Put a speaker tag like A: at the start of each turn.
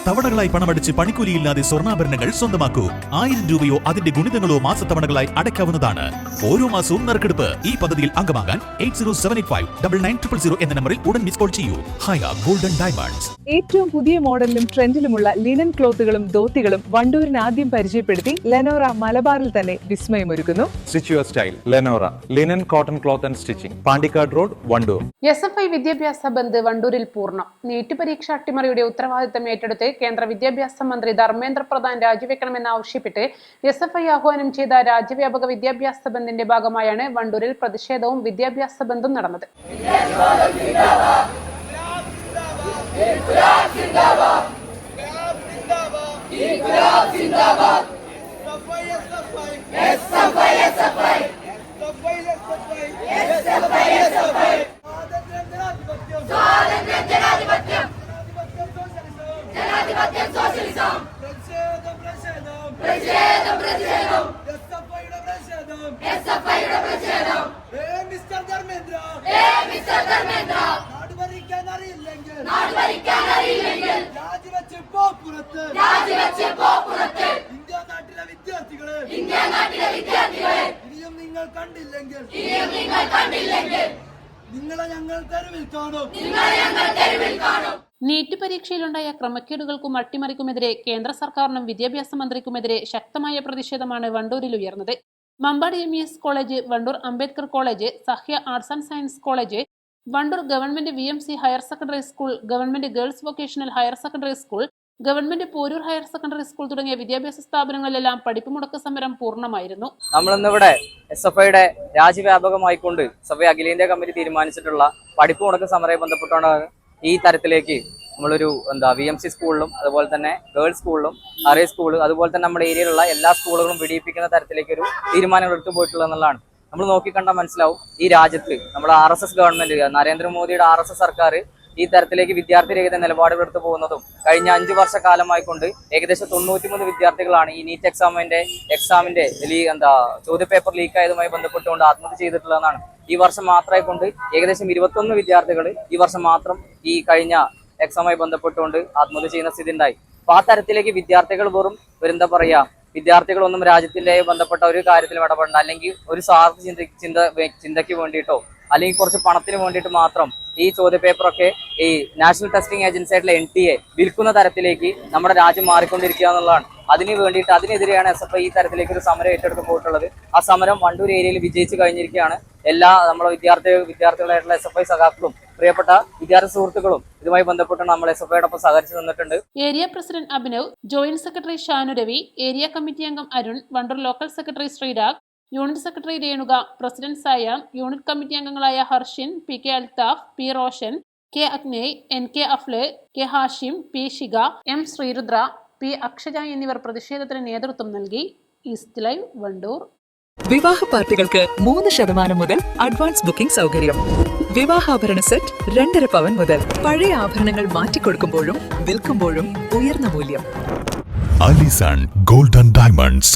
A: തവണകളായി പണമടിച്ച് പണിക്കൂലിയില്ലാതെ സ്വർണ്ണാഭരണങ്ങൾ സ്വന്തമാക്കൂ. 1000 രൂപയോ അതിന്റെ ഗുണിതങ്ങളോ മാസത്തവണകളായി അടയ്ക്കാവുന്നതാണ്. ഓരോ മാസവും നറുക്കെടുപ്പ്. ഈ പദ്ധതിയിൽ അംഗമാകാൻ 8078599000 എന്ന നമ്പറിൽ ഉടൻ മിസ് കോൾ ചെയ്യൂ. ഹയ ഗോൾഡൻ ഡയമണ്ട്സ്.
B: ഏറ്റവും പുതിയ മോഡലിലും ട്രെൻഡിലുമുള്ള ലിനൻ ക്ലോത്തുകളും ധോത്തികളും വണ്ടൂരിന് ആദ്യം പരിചയപ്പെടുത്തി ലെനോറ മലബാറിൽ തന്നെ വിസ്മയമൊരുക്കുന്നു.
C: Stitch your style Lenora linen cotton cloth and stitching, Pandikkad road, Wandoor.
D: SFI വിദ്യാഭ്യാസ ബന്ദ് വണ്ടൂരിൽ പൂർണ്ണം. നീറ്റ് പരീക്ഷ അട്ടിമറിയുടെ ഉത്തരവാദിത്തം ഏറ്റെടുത്ത് കേന്ദ്ര വിദ്യാഭ്യാസ മന്ത്രി ധർമ്മേന്ദ്ര പ്രധാൻ രാജിവെക്കണമെന്നാവശ്യപ്പെട്ട് SFI ആഹ്വാനം ചെയ്ത രാജ്യവ്യാപക വിദ്യാഭ്യാസ ബന്ദിന്റെ ഭാഗമായാണ് വണ്ടൂരിൽ പ്രതിഷേധവും വിദ്യാഭ്യാസ ബന്ധും നടന്നത്. നീറ്റ് പരീക്ഷയിലുണ്ടായ ക്രമക്കേടുകൾക്കും അട്ടിമറിക്കുമെതിരെ കേന്ദ്ര സർക്കാരിനും വിദ്യാഭ്യാസ മന്ത്രിക്കുമെതിരെ ശക്തമായ പ്രതിഷേധമാണ് വണ്ടൂരിൽ ഉയർന്നത്. Mambad MES college, Wandoor Ambedkar college, Sahya arts and science college, Wandoor government VMC higher secondary school, government girls vocational higher secondary school, government Poroor higher secondary school തുടങ്ങിയ വിദ്യാഭ്യാസ സ്ഥാപനങ്ങളിലെല്ലാം പഠിപ്പ് മുടക്ക് സമരം പൂർണ്ണമായിരുന്നു.
E: നമ്മളിന്നിവിടെ SFIയുടെ രാജ്യവ്യാപകമായിക്കൊണ്ട് SFI അഖിലേന്ത്യാ കമ്മിറ്റി തീരുമാനിച്ചിട്ടുള്ള പഠിപ്പ് മുടക്ക് സമരവുമായി ബന്ധപ്പെട്ടാണ് ഈ തരത്തിലേക്ക് നമ്മളൊരു VMC സ്കൂളിലും അതുപോലെ തന്നെ ഗേൾസ് സ്കൂളിലും അറേ സ്കൂൾ അതുപോലെ തന്നെ നമ്മുടെ ഏരിയയിലുള്ള എല്ലാ സ്കൂളുകളും വിടിയിപ്പിക്കുന്ന തരത്തിലേക്ക് ഒരു തീരുമാനങ്ങൾ എടുത്തു പോയിട്ടുള്ളതെന്നുള്ളതാണ്. നമ്മൾ നോക്കിക്കണ്ടാൽ മനസ്സിലാവും, ഈ രാജ്യത്ത് നമ്മുടെ RSS ഗവൺമെന്റ്, നരേന്ദ്രമോദിയുടെ RSS സർക്കാർ ഈ തരത്തിലേക്ക് വിദ്യാർത്ഥി രഹിത നിലപാടുകൾ എടുത്തു പോകുന്നതും കഴിഞ്ഞ 5 വർഷക്കാലമായിക്കൊണ്ട് ഏകദേശം 93 വിദ്യാർത്ഥികളാണ് ഈ നീറ്റ് എക്സാമിന്റെ ചോദ്യപേപ്പർ ലീക്കായതുമായി ബന്ധപ്പെട്ടുകൊണ്ട് ആത്മഹത്യ ചെയ്തിട്ടുള്ളതെന്നാണ്. ഈ വർഷം മാത്രമായിക്കൊണ്ട് ഏകദേശം 21 വിദ്യാർത്ഥികൾ ഈ വർഷം മാത്രം ഈ കഴിഞ്ഞ എക്സാമുമായി ബന്ധപ്പെട്ടുകൊണ്ട് ആത്മഹത്യ ചെയ്യുന്ന സ്ഥിതി ഉണ്ടായി. അപ്പൊ ആ തരത്തിലേക്ക് വിദ്യാർത്ഥികൾ വെറും വിദ്യാർത്ഥികളൊന്നും രാജ്യത്തിന്റെ ബന്ധപ്പെട്ട ഒരു കാര്യത്തിലും ഇടപെടണ്ട, അല്ലെങ്കിൽ ഒരു സ്വാർത്ഥ ചിന്തയ്ക്ക് വേണ്ടിയിട്ടോ അല്ലെങ്കിൽ കുറച്ച് പണത്തിന് വേണ്ടിയിട്ട് മാത്രം ഈ ചോദ്യപേപ്പറൊക്കെ ഈ നാഷണൽ ടെസ്റ്റിംഗ് ഏജൻസി ആയിട്ടുള്ള NTA വിൽക്കുന്ന തരത്തിലേക്ക് നമ്മുടെ രാജ്യം മാറിക്കൊണ്ടിരിക്കുക എന്നുള്ളതാണ്. അതിനെതിരെയാണ് SFI ഈ തരത്തിലേക്ക് ഒരു സമരം ഏറ്റെടുത്ത് പോയിട്ടുള്ളത്. ആ സമരം വണ്ടൂർ ഏരിയയിൽ വിജയിച്ചു കഴിഞ്ഞിരിക്കുകയാണ്. എല്ലാ നമ്മളെ വിദ്യാർത്ഥികളായിട്ടുള്ള SFI സഖാക്കളും പ്രിയപ്പെട്ട വിദ്യാർത്ഥി സുഹൃത്തുക്കളും ഇതുമായി ബന്ധപ്പെട്ട് നമ്മൾ SFIയോടൊപ്പം സഹകരിച്ചു നിന്നിട്ടുണ്ട്.
D: Area president Abhinav, joint secretary Shanu Ravi, area committee അംഗം Arun, Wandoor local secretary Sreerag, unit secretary Renuka, president Sayam, unit committee അംഗങ്ങളായ Harshin, PK Althaf, P Roshan, K അഗ്നേയ്, NK അഫ്ലെ, K Hashim, P Shikha, M Sreerudra, P അക്ഷജ എന്നിവർ പ്രതിഷേധത്തിന് നേതൃത്വം നൽകി. East live, Wandoor.
F: വിവാഹ പാർട്ടികൾക്ക് 3% മുതൽ അഡ്വാൻസ് ബുക്കിംഗ് സൗകര്യം. വിവാഹാഭരണ സെറ്റ് 2.5 പവൻ മുതൽ. പഴയ ആഭരണങ്ങൾ മാറ്റിക്കൊടുക്കുമ്പോഴും വിൽക്കുമ്പോഴും ഉയർന്ന മൂല്യം.
A: Allison golden diamonds.